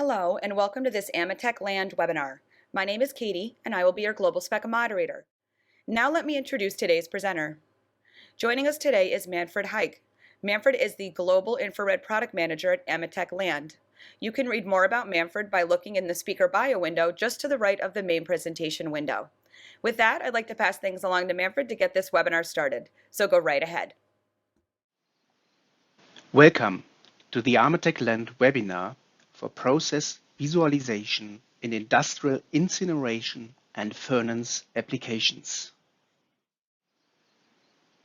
Hello, and welcome to this AMETEK Land webinar. My name is Katie, and I will be your Global Spec moderator. Now let me introduce today's presenter. Joining us today is Manfred Hayk. Manfred is the Global Infrared Product Manager at AMETEK Land. You can read more about Manfred by looking in the speaker bio window just to the right of the main presentation window. With that, I'd like to pass things along to Manfred to get this webinar started, so go right ahead. Welcome to the AMETEK Land webinar for process visualization in industrial incineration and furnace applications.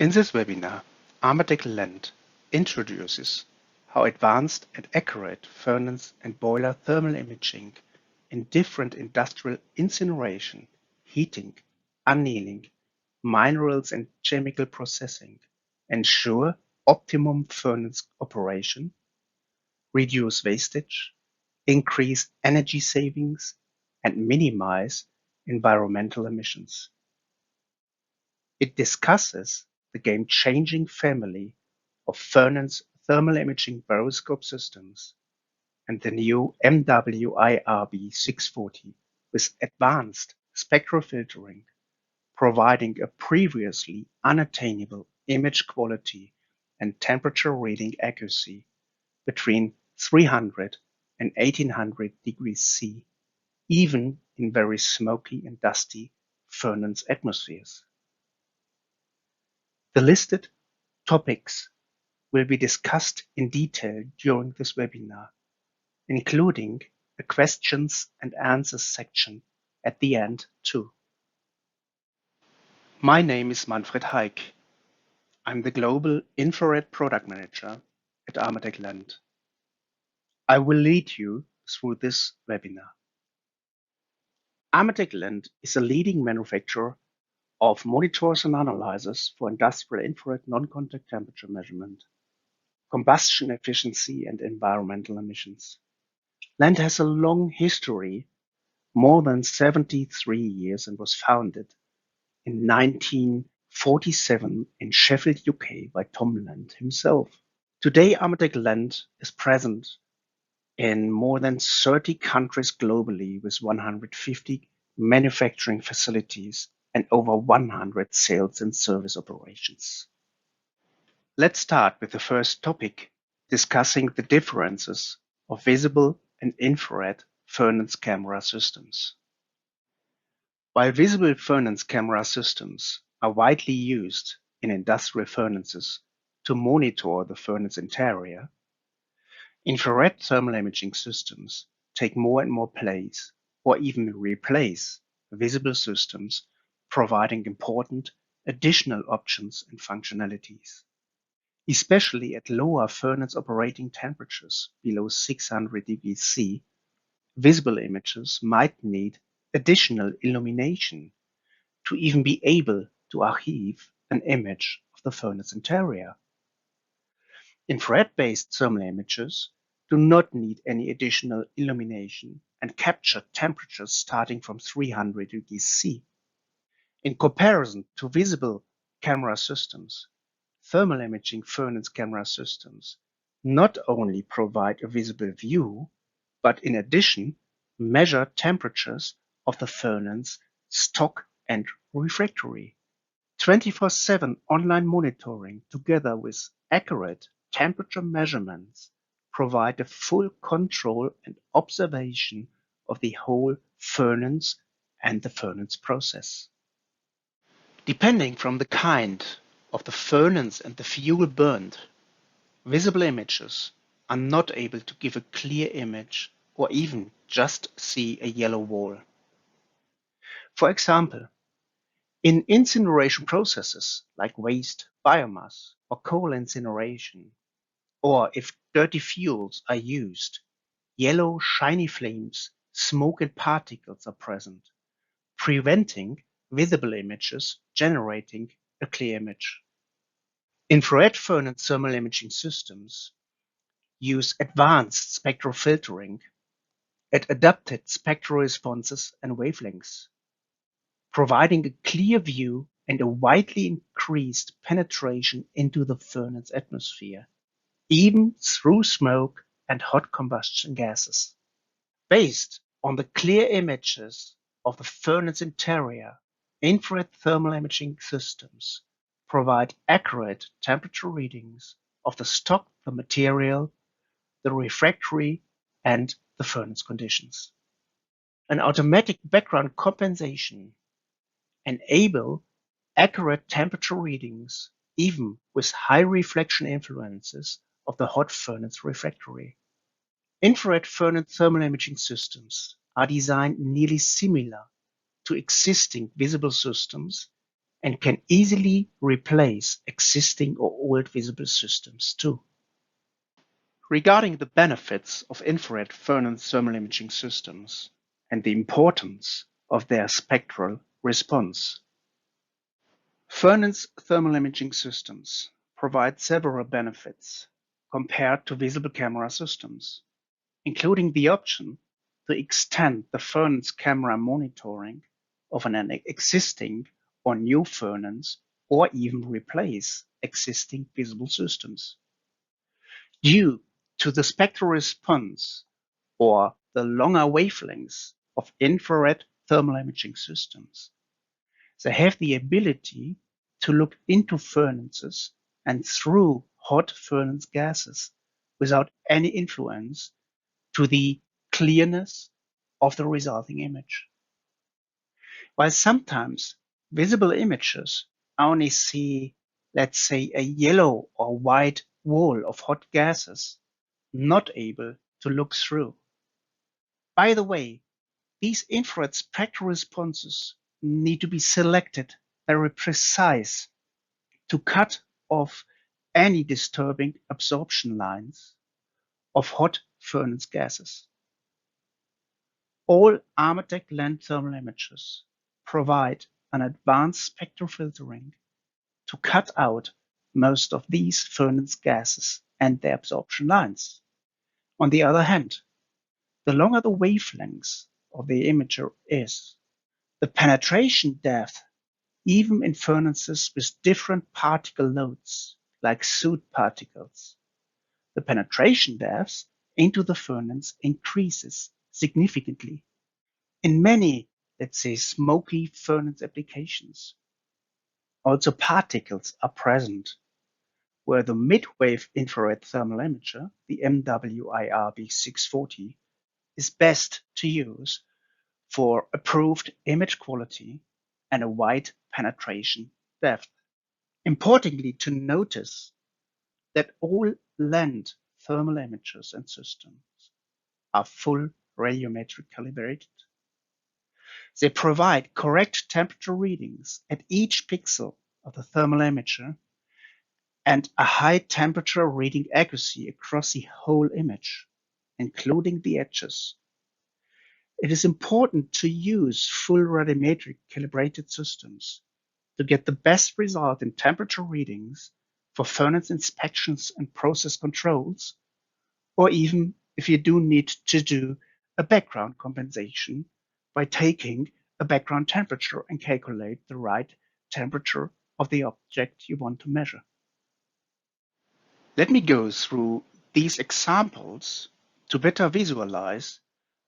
In this webinar, AMETEK Land introduces how advanced and accurate furnace and boiler thermal imaging in different industrial incineration, heating, annealing, minerals and chemical processing ensure optimum furnace operation, reduce wastage, increase energy savings, and minimize environmental emissions. It discusses the game-changing family of furnace thermal imaging Roroscope systems and the new MWIRB 640 with advanced spectrofiltering, providing a previously unattainable image quality and temperature reading accuracy between 300 and 1800 degrees C, even in very smoky and dusty furnace atmospheres. The listed topics will be discussed in detail during this webinar, including a questions and answers section at the end too. My name is Manfred Hayk. I'm the Global Infrared Product Manager at AMETEK Land. I will lead you through this webinar. AMETEK Land is a leading manufacturer of monitors and analyzers for industrial infrared non-contact temperature measurement, combustion efficiency, and environmental emissions. Land has a long history, more than 73 years, and was founded in 1947 in Sheffield, UK by Tom Land himself. Today, AMETEK Land is present in more than 30 countries globally with 150 manufacturing facilities and over 100 sales and service operations. Let's start with the first topic, discussing the differences of visible and infrared furnace camera systems. While visible furnace camera systems are widely used in industrial furnaces to monitor the furnace interior, infrared thermal imaging systems take more and more place or even replace visible systems, providing important additional options and functionalities. Especially at lower furnace operating temperatures below 600 degrees C, visible images might need additional illumination to even be able to achieve an image of the furnace interior. Infrared-based thermal images do not need any additional illumination and capture temperatures starting from 300 degrees C. In comparison to visible camera systems, thermal imaging furnace camera systems not only provide a visible view, but in addition measure temperatures of the furnace, stock, and refractory. 24/7 online monitoring together with accurate temperature measurements provide a full control and observation of the whole furnace and the furnace process. Depending from the kind of the furnace and the fuel burned, visible images are not able to give a clear image or even just see a yellow wall. For example, in incineration processes like waste, biomass, or coal incineration, or if dirty fuels are used, yellow shiny flames, smoke and particles are present, preventing visible images generating a clear image. Infrared furnace thermal imaging systems use advanced spectral filtering at adapted spectral responses and wavelengths, providing a clear view and a widely increased penetration into the furnace atmosphere, even through smoke and hot combustion gases. Based on the clear images of the furnace interior, infrared thermal imaging systems provide accurate temperature readings of the stock, the material, the refractory, and the furnace conditions. An automatic background compensation enable accurate temperature readings even with high reflection influences of the hot furnace refractory. Infrared furnace thermal imaging systems are designed nearly similar to existing visible systems and can easily replace existing or old visible systems too. Regarding the benefits of infrared furnace thermal imaging systems and the importance of their spectral response, furnace thermal imaging systems provide several benefits compared to visible camera systems, including the option to extend the furnace camera monitoring of an existing or new furnace or even replace existing visible systems. Due to the spectral response or the longer wavelengths of infrared thermal imaging systems, they have the ability to look into furnaces and through hot furnace gases without any influence to the clearness of the resulting image. While sometimes visible images only see, let's say, a yellow or white wall of hot gases, not able to look through. By the way, these infrared spectral responses need to be selected very precise to cut off any disturbing absorption lines of hot furnace gases. All Armatec land thermal images provide an advanced spectral filtering to cut out most of these furnace gases and their absorption lines. On the other hand, the longer the wavelengths of the imager is, the penetration depth, even in furnaces with different particle loads, like soot particles, the penetration depth into the furnace increases significantly. In many, let's say, smoky furnace applications, also particles are present, where the mid-wave infrared thermal imager, the MWIR-B640, is best to use for approved image quality and a wide penetration depth. Importantly to notice that all land thermal imagers and systems are full radiometric calibrated. They provide correct temperature readings at each pixel of the thermal imager and a high temperature reading accuracy across the whole image, including the edges. It is important to use full radiometric calibrated systems to get the best result in temperature readings for furnace inspections and process controls, or even if you do need to do a background compensation by taking a background temperature and calculate the right temperature of the object you want to measure. Let me go through these examples to better visualize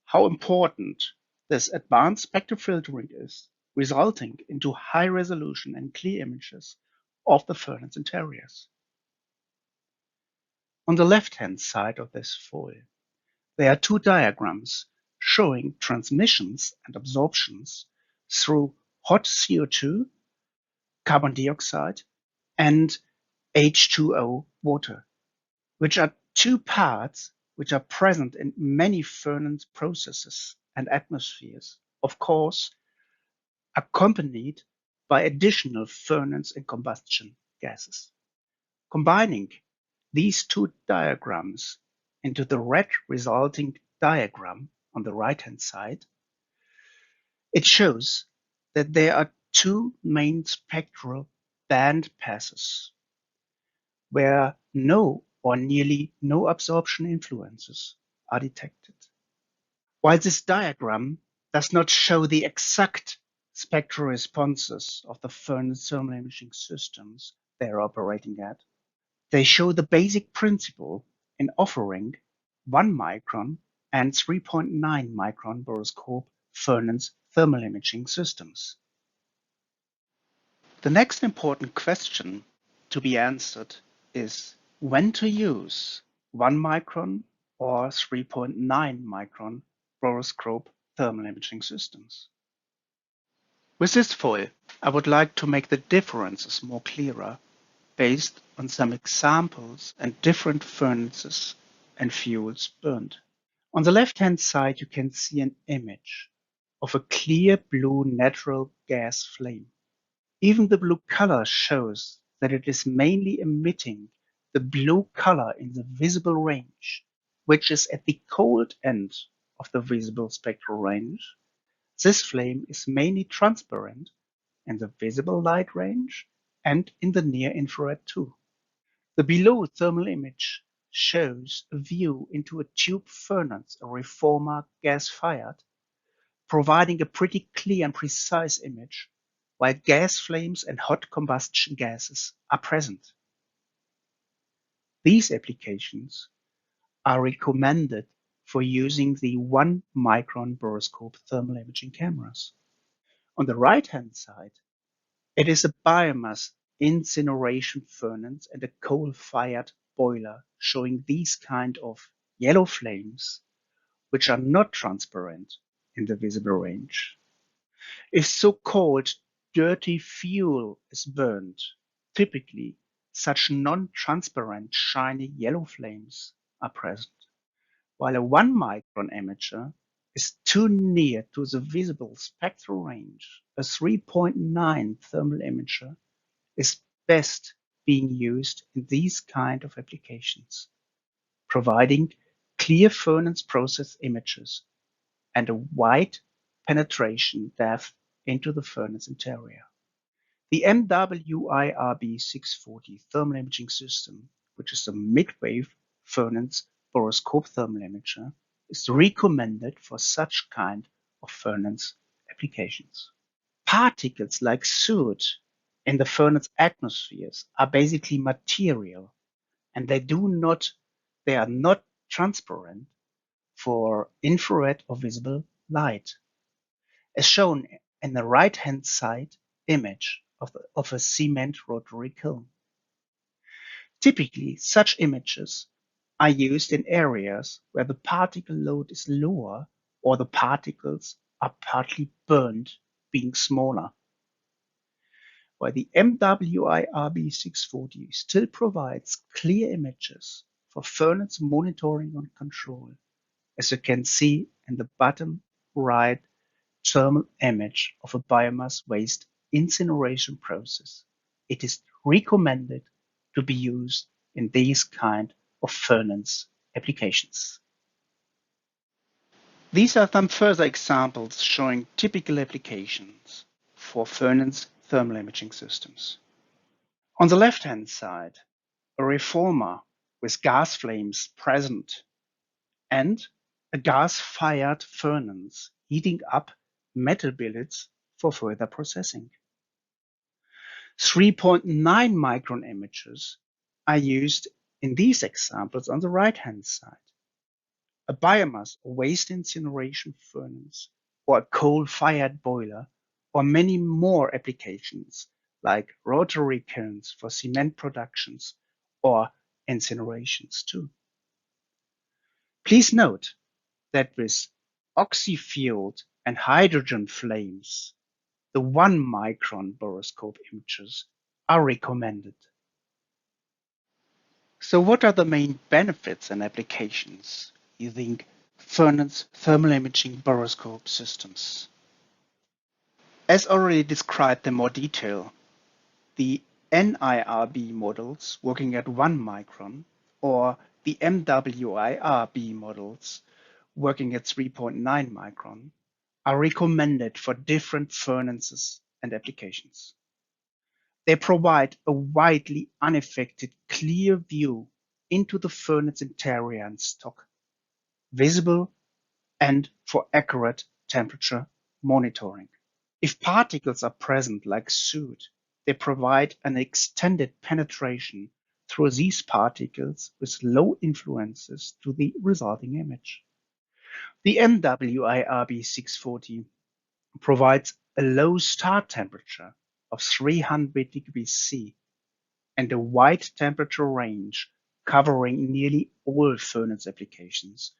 how important this advanced spectral filtering is, resulting into high resolution and clear images of the furnace interiors. On the left-hand side of this foil, there are two diagrams showing transmissions and absorptions through hot CO2, carbon dioxide, and H2O water, which are two parts which are present in many furnace processes and atmospheres, of course, accompanied by additional furnace and combustion gases. Combining these two diagrams into the red resulting diagram on the right-hand side, it shows that there are two main spectral band passes where no or nearly no absorption influences are detected. While this diagram does not show the exact spectral responses of the furnace thermal imaging systems they are operating at, they show the basic principle in offering 1 micron and 3.9 micron borescope furnace thermal imaging systems. The next important question to be answered is when to use 1 micron or 3.9 micron borescope thermal imaging systems. With this foil, I would like to make the differences more clearer based on some examples and different furnaces and fuels burned. On the left-hand side, you can see an image of a clear blue natural gas flame. Even the blue color shows that it is mainly emitting the blue color in the visible range, which is at the cold end of the visible spectral range. This flame is mainly transparent in the visible light range and in the near infrared too. The below thermal image shows a view into a tube furnace, a reformer gas-fired, providing a pretty clear and precise image, while gas flames and hot combustion gases are present. These applications are recommended for using the 1 micron borescope thermal imaging cameras. On the right-hand side, it is a biomass incineration furnace and a coal-fired boiler showing these kind of yellow flames, which are not transparent in the visible range. If so-called dirty fuel is burned, typically such non-transparent shiny yellow flames are present, while a 1 micron emitter is too near to the visible spectral range. A 3.9 thermal emitter is best being used in these kind of applications, providing clear furnace process images and a wide penetration depth into the furnace interior. The MWIRB640 thermal imaging system, which is a mid-wave furnace borescope thermal imager, is recommended for such kind of furnace applications. Particles like soot in the furnace atmospheres are basically material, and they are not transparent for infrared or visible light, as shown in the right-hand side image of a cement rotary kiln. Typically, such images are used in areas where the particle load is lower or the particles are partly burned, being smaller. While the MWIRB640 still provides clear images for furnace monitoring and control, as you can see in the bottom right thermal image of a biomass waste incineration process. It is recommended to be used in these kind of furnace applications. These are some further examples showing typical applications for furnace thermal imaging systems. On the left-hand side, a reformer with gas flames present and a gas-fired furnace heating up metal billets for further processing. 3.9 micron images are used in these examples on the right-hand side. A biomass or waste incineration furnace or a coal-fired boiler or many more applications like rotary kilns for cement productions or incinerations too. Please note that with oxy-fueled and hydrogen flames, the 1 micron borescope images are recommended. So what are the main benefits and applications using furnace thermal imaging borescope systems? As already described in more detail, the NIRB models working at 1 micron or the MWIRB models working at 3.9 micron are recommended for different furnaces and applications. They provide a widely unaffected, clear view into the furnace interior and stock, visible and for accurate temperature monitoring. If particles are present like soot, they provide an extended penetration through these particles with low influences to the resulting image. The MWIRB 640 provides a low start temperature of 300 degrees C and a wide temperature range covering nearly all furnace applications,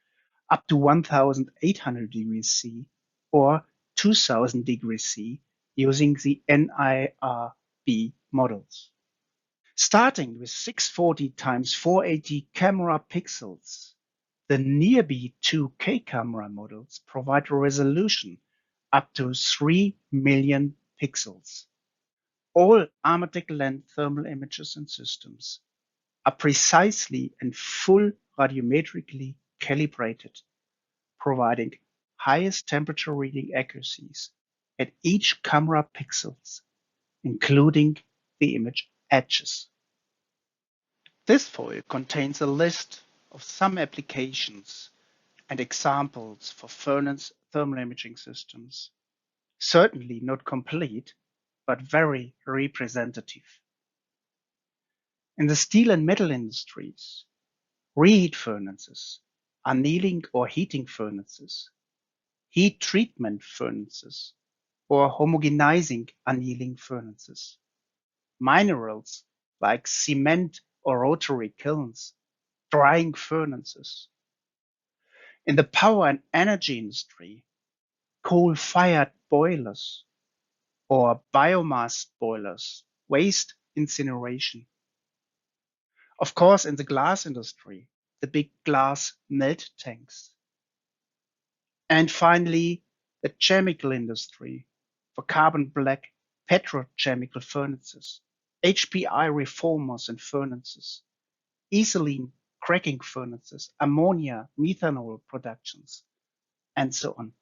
up to 1800 degrees C or 2000 degrees C using the NIRB models. Starting with 640 times 480 camera pixels, the NIRB 2K camera models provide a resolution up to 3 million pixels. All Armatec land thermal images and systems are precisely and full radiometrically calibrated, providing highest temperature reading accuracies at each camera pixels, including the image edges. This foil contains a list of some applications and examples for furnace thermal imaging systems. Certainly not complete, but very representative. In the steel and metal industries, reheat furnaces, annealing or heating furnaces, heat treatment furnaces, or homogenizing annealing furnaces. Minerals like cement or rotary kilns, drying furnaces. In the power and energy industry, coal-fired boilers or biomass boilers, waste incineration. Of course, in the glass industry, the big glass melt tanks. And finally, the chemical industry for carbon black petrochemical furnaces, HPI reformers and furnaces, ethylene cracking furnaces, ammonia, methanol productions, and so on.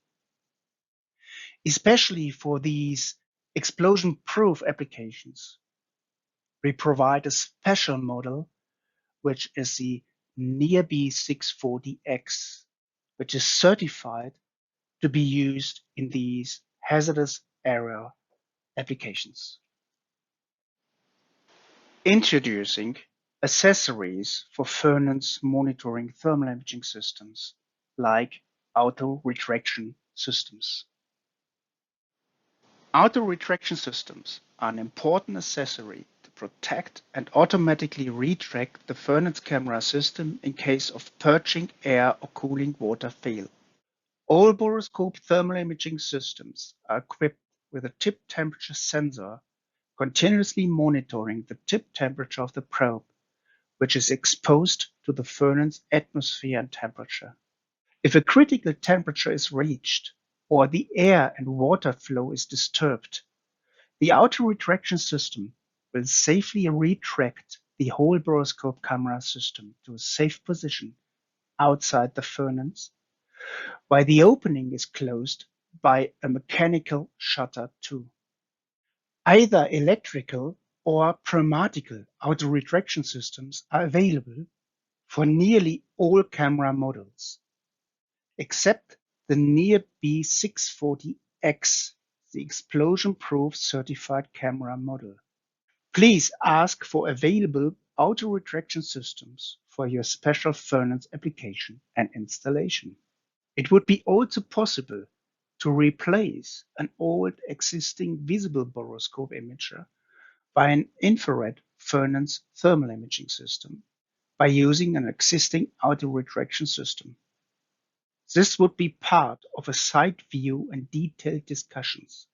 Especially for these explosion-proof applications, we provide a special model, which is the NIRB 640X, which is certified to be used in these hazardous area applications. Introducing accessories for furnace monitoring thermal imaging systems like auto retraction systems. Auto retraction systems are an important accessory to protect and automatically retract the furnace camera system in case of purging air or cooling water fail. All Roroscope thermal imaging systems are equipped with a tip temperature sensor continuously monitoring the tip temperature of the probe, which is exposed to the furnace atmosphere and temperature. If a critical temperature is reached or the air and water flow is disturbed, the auto retraction system will safely retract the whole Roroscope camera system to a safe position outside the furnace, while the opening is closed by a mechanical shutter too. Either electrical or pneumatical auto retraction systems are available for nearly all camera models, except the NIRB 640X, the explosion-proof certified camera model. Please ask for available auto retraction systems for your special furnace application and installation. It would be also possible to replace an old existing visible borescope imager by an infrared furnace thermal imaging system by using an existing auto retraction system. This would be part of a side view and detailed discussions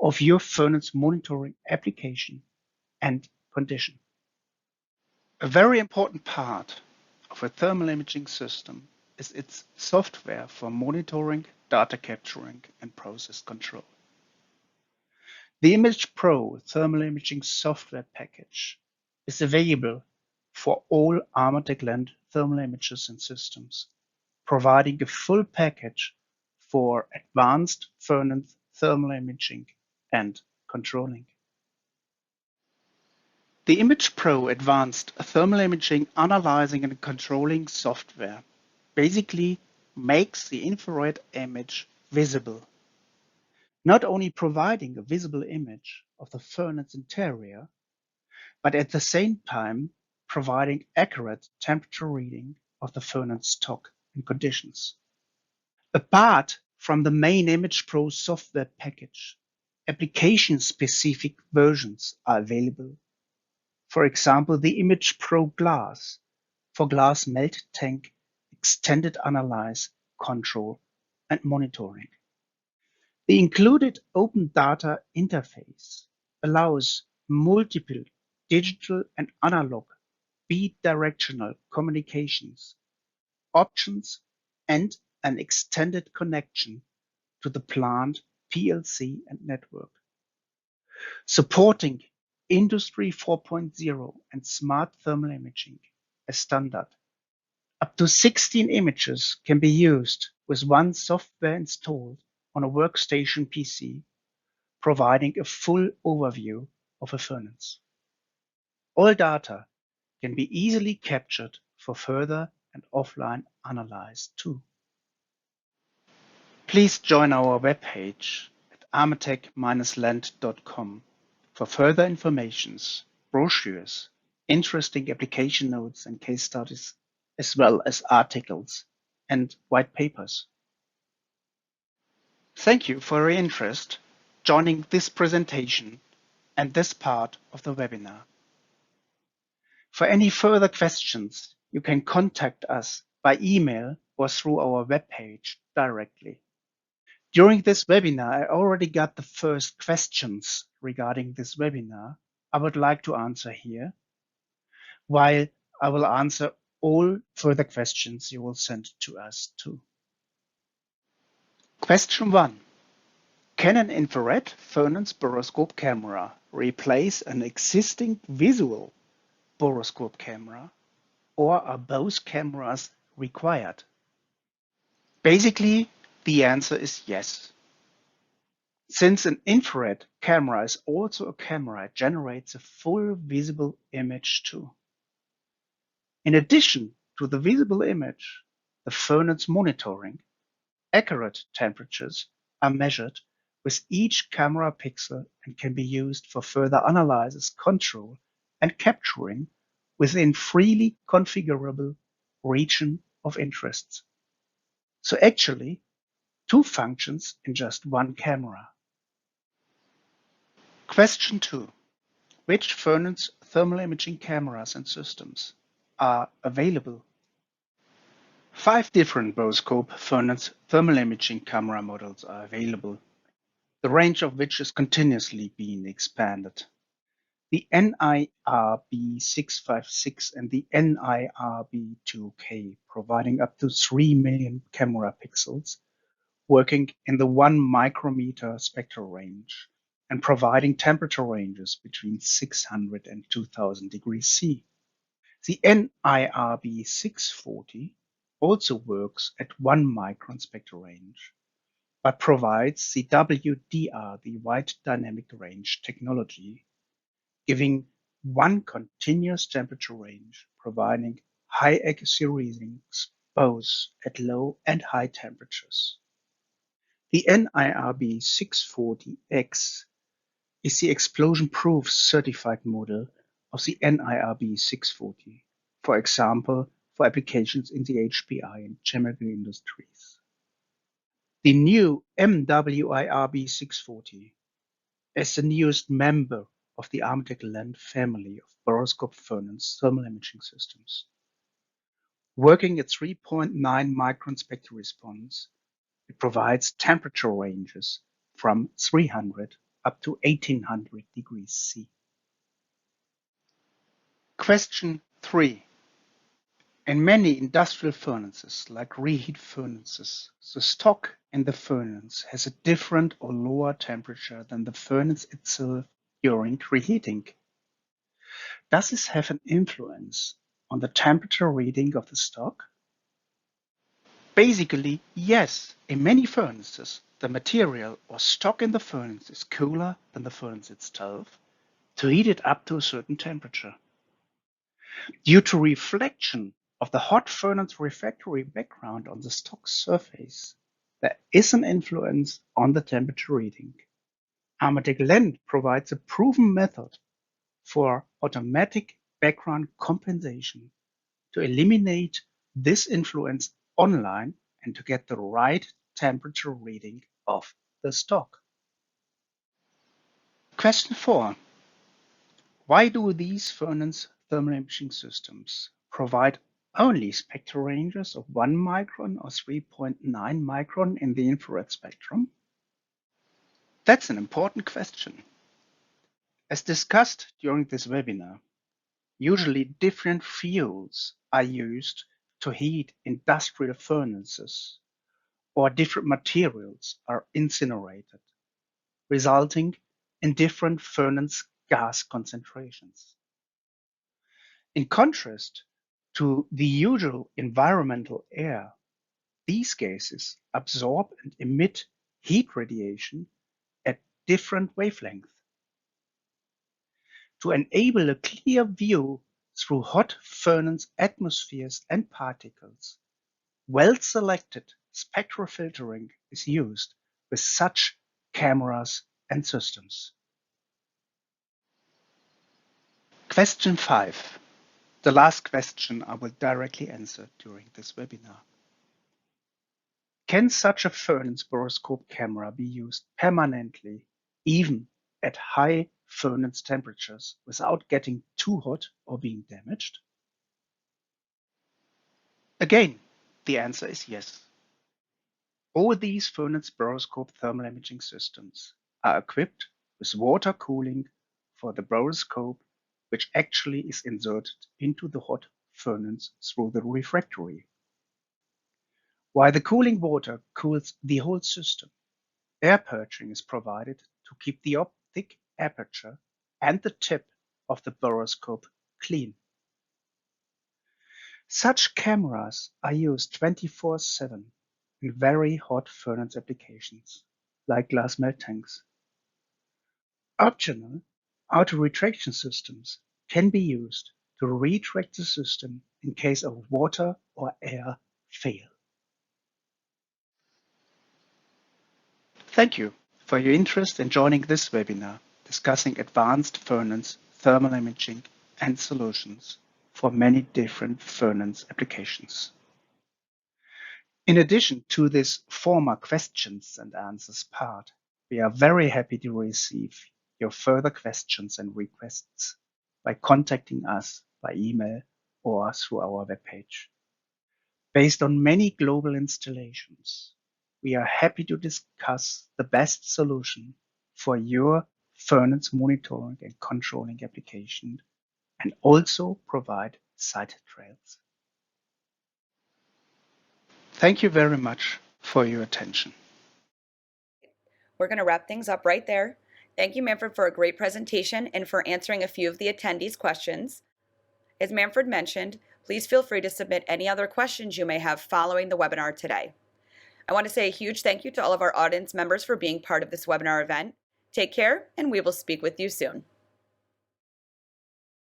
of your furnace monitoring application and condition. A very important part of a thermal imaging system is its software for monitoring, data capturing, and process control. The Image Pro thermal imaging software package is available for all Armatec land thermal images and systems, providing a full package for advanced furnace thermal imaging and controlling. The Image Pro advanced thermal imaging analyzing and controlling software basically makes the infrared image visible, not only providing a visible image of the furnace interior, but at the same time providing accurate temperature reading of the furnace stock and conditions. Apart from the main Image Pro software package, application-specific versions are available. For example, the Image Pro Glass for glass melt tank extended analyze, control, and monitoring. The included open data interface allows multiple digital and analog bidirectional communications, options, and an extended connection to the plant PLC and network. Supporting Industry 4.0 and smart thermal imaging as standard. Up to 16 images can be used with one software installed on a workstation PC, providing a full overview of a furnace. All data can be easily captured for further and offline analysis too. Please join our webpage at amatec-land.com for further informations, brochures, interesting application notes and case studies, as well as articles and white papers. Thank you for your interest joining this presentation and this part of the webinar. For any further questions, you can contact us by email or through our webpage directly. During this webinar, I already got the first questions regarding this webinar I would like to answer here, while I will answer all further questions you will send to us too. Question 1. Can an infrared furnace boroscope camera replace an existing visual boroscope camera, or are both cameras required? Basically, the answer is yes. Since an infrared camera is also a camera, it generates a full visible image too. In addition to the visible image, the furnace monitoring, accurate temperatures are measured with each camera pixel and can be used for further analysis, control, and capturing within freely configurable region of interests. So actually, two functions in just one camera. Question 2. Which furnace thermal imaging cameras and systems are available? 5 different Roroscope furnace thermal imaging camera models are available, the range of which is continuously being expanded. The NIRB656 and the NIRB2K, providing up to 3 million camera pixels, working in the 1 micrometer spectral range and providing temperature ranges between 600 and 2000 degrees C. The NIRB640 also works at 1 micron spectral range, but provides the WDR, the wide dynamic range technology, giving 1 continuous temperature range, providing high accuracy readings both at low and high temperatures. The NIRB640X is the explosion-proof certified model of the NIRB640, for example, for applications in the HPI and chemical industries. The new MWIRB640 is the newest member of the Amatec Land family of Roroscope furnace thermal imaging systems. Working at 3.9 micron spectral response, it provides temperature ranges from 300 up to 1800 degrees C. Question 3. In many industrial furnaces, like reheat furnaces, the stock in the furnace has a different or lower temperature than the furnace itself during reheating. Does this have an influence on the temperature reading of the stock? Basically, yes. In many furnaces, the material or stock in the furnace is cooler than the furnace itself to heat it up to a certain temperature. Due to reflection of the hot furnace refractory background on the stock surface, there is an influence on the temperature reading. Amatec Land provides a proven method for automatic background compensation to eliminate this influence online and to get the right temperature reading of the stock. Question 4. Why do these furnace thermal imaging systems provide only spectral ranges of 1 micron or 3.9 micron in the infrared spectrum? That's an important question. As discussed during this webinar, usually different fuels are used to heat industrial furnaces, or different materials are incinerated, resulting in different furnace gas concentrations. In contrast to the usual environmental air, these gases absorb and emit heat radiation at different wavelengths. To enable a clear view through hot furnace atmospheres and particles, well-selected spectral filtering is used with such cameras and systems. Question 5. The last question I will directly answer during this webinar. Can such a furnace Roroscope camera be used permanently, even at high furnace temperatures, without getting too hot or being damaged? Again, the answer is yes. All these furnace Roroscope thermal imaging systems are equipped with water cooling for the Roroscope, which actually is inserted into the hot furnace through the refractory. While the cooling water cools the whole system, air purging is provided to keep the optic aperture and the tip of the Roroscope clean. Such cameras are used 24/7 in very hot furnace applications, like glass melt tanks. Optional auto-retraction systems can be used to retract the system in case of water or air fail. Thank you for your interest in joining this webinar discussing advanced furnace thermal imaging and solutions for many different furnace applications. In addition to this former questions and answers part, we are very happy to receive your further questions and requests by contacting us by email or through our webpage. Based on many global installations, we are happy to discuss the best solution for your furnace monitoring and controlling application, and also provide site trails. Thank you very much for your attention. We're going to wrap things up right there. Thank you, Manfred, for a great presentation and for answering a few of the attendees' questions. As Manfred mentioned, please feel free to submit any other questions you may have following the webinar today. I want to say a huge thank you to all of our audience members for being part of this webinar event. Take care, and we will speak with you soon.